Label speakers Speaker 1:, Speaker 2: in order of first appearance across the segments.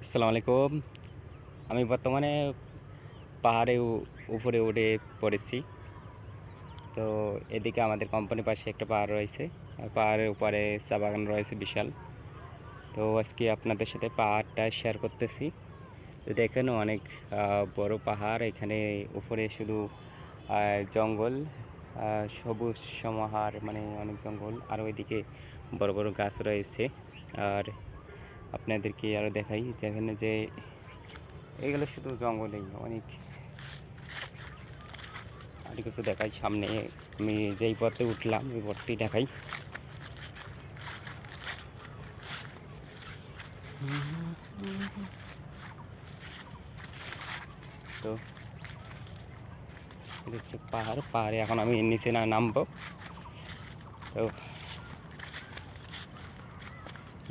Speaker 1: আসসালামু আলাইকুম। আমি বর্তমানে পাহাড়ে উপরে উঠে পড়েছি। তো এদিকে আমাদের কোম্পানির পাশে একটা পাহাড় রয়েছে। আর পাহাড়ের উপরে চা বাগান রয়েছে বিশাল। তো আজকে আপনাদের সাথে পাহাড়টা শেয়ার করতেছি। তো দেখেন অনেক বড় পাহাড়। এখানে উপরে শুধু জঙ্গল, সবুজ সমাহার, মানে অনেক জঙ্গল। আর ওইদিকে বড় বড় গাছ রয়েছে। আর আপনাদেরকে আরও দেখাই, দেখেন যে এগুলো শুধু জঙ্গলেই অনেক আর কিছু দেখাই। সামনে আমি যেই পথে উঠলাম ওই পথটি দেখাই। তো এটা হচ্ছে পাহাড়ে এখন আমি নিচে নামবো। তো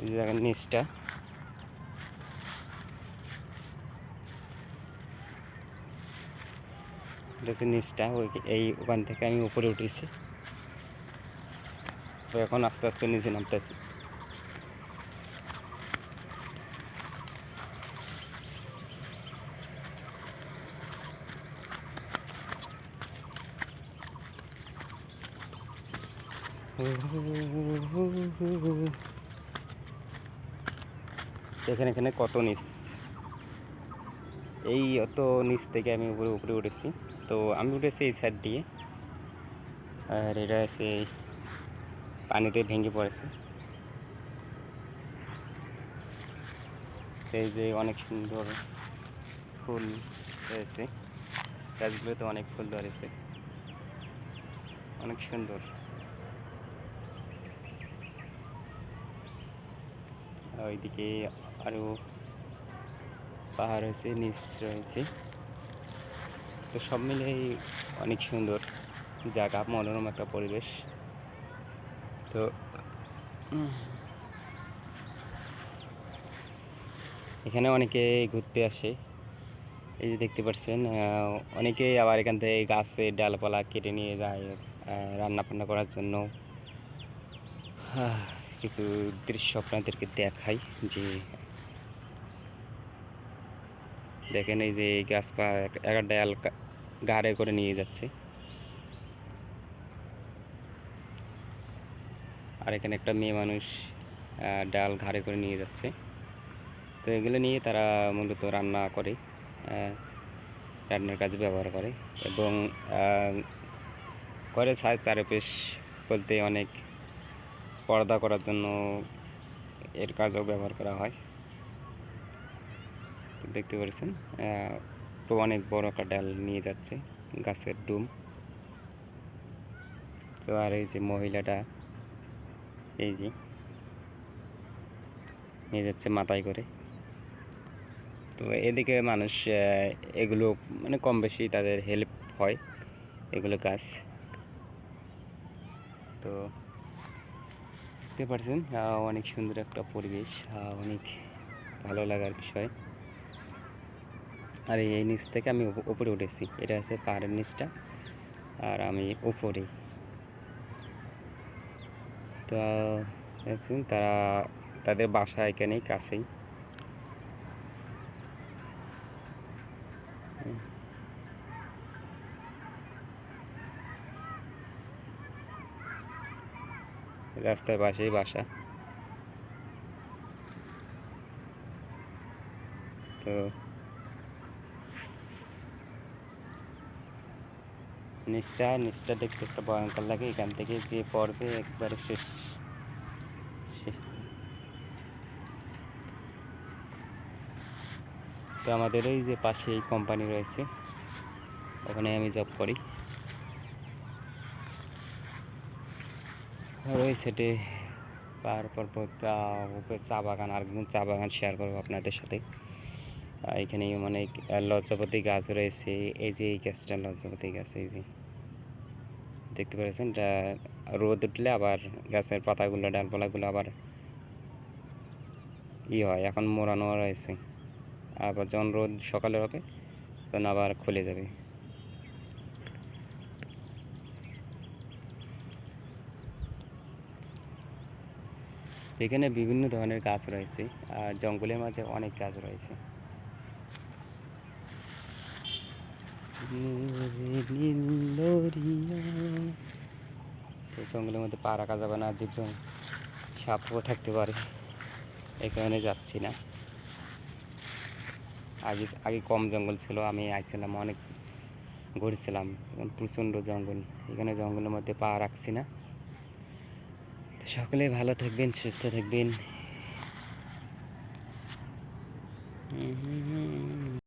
Speaker 1: এই জায়গার নিচটা, এটা হচ্ছে নিচটা। ওখান থেকে আমি উপরে উঠেছি। তো এখন আস্তে আস্তে নিচে নামতেছি। এখানে এখানে কত নিচ, এই অত নিচ থেকে আমি উপরে উপরে উঠেছি। তো আমি উঠেছি এই সাইড দিয়ে। আর এটা আছে পানিতে ভেঙে পড়েছে। এই যে অনেক সুন্দর ফুল রয়েছে, গাছগুলোতে অনেক ফুল ধরেছে, অনেক সুন্দর। ওইদিকে আরও পাহাড় রয়েছে, নিচ রয়েছে। তো সব মিলেই অনেক সুন্দর জায়গা, মনোরম একটা পরিবেশ। তো এখানে অনেকে ঘুরতে আসে। এই যে দেখতে পাচ্ছেন, অনেকেই আবার এখান থেকে গাছের ডালপালা কেটে নিয়ে যায় রান্না বান্না করার জন্য। কিছু দৃশ্য আপনাদেরকে দেখাই। যে দেখেন, এই যে গাছপালা একটা ডাল গাড়ে করে নিয়ে যাচ্ছে। আর এখানে একটা মেয়ে মানুষ ডাল ঘাড়ে করে নিয়ে যাচ্ছে। তো এগুলো নিয়ে তারা মূলত রান্না করে, রান্নার কাজে ব্যবহার করে। এবং করে চারপাশ বলতে অনেক পর্দা করার জন্য এর কাজও ব্যবহার করা হয়। দেখতে পাচ্ছেন, তো অনেক বড় একটা ডাল নিয়ে যাচ্ছে, গাছের ডুম। তো আর এই যে মহিলাটা, এই যে নিয়ে যাচ্ছে মাথায় করে। তো এদিকে মানুষ এগুলো মানে কম বেশি তাদের হেল্প হয় এগুলো কাজ। তো দেখতে পাচ্ছেন অনেক সুন্দর একটা পরিবেশ, অনেক ভালো লাগার বিষয়। আর এই নিচ থেকে আমি উপরে উঠেছি, এটা হচ্ছে পাহাড়ের নিচটা, আর আমি উপরে। তো দেখুন তারা, তাদের বাসা এখানেই কাছেই। রাস্তার পাশেই বাসা। তো নিচটা দেখতে একটা ভয়ঙ্কর লাগে। এখান থেকে যে পড়বে একবারে শেষ। তো আমাদের এই যে পাশে এই কোম্পানি রয়েছে, ওখানে আমি জব করি। আর ওই সাইডে পাহাড় পর্বত, উপরে চা বাগান। আরেকদিন চা বাগান শেয়ার করবো আপনাদের সাথে। এখানে মানে লজ্জাপতি গাছ রয়েছে। এই যে এই গাছটা লজ্জাপতি গাছ, এই যে দেখতে পাচ্ছেন। রোদ উঠলে আবার গাছের পাতাগুলো, ডালপালাগুলো আবার হয়, এখন মোড়ানো রয়েছে। আবার যখন রোদ সকালে হবে তখন আবার খুলে যাবে। এখানে বিভিন্ন ধরনের গাছ রয়েছে, আর জঙ্গলের মাঝে অনেক গাছ রয়েছে। তো জঙ্গলের মধ্যে পা রাখা যাবে না, জীবজন সাপও থাকতে পারে, এই কারণে যাচ্ছি না। আগে আগে কম জঙ্গল ছিল, আমি আইছিলাম অনেক ঘুরছিলাম, এখন প্রচণ্ড জঙ্গল, এখানে জঙ্গলের মধ্যে পা রাখছি না। সকলে ভালো থাকবেন, সুস্থ থাকবেন।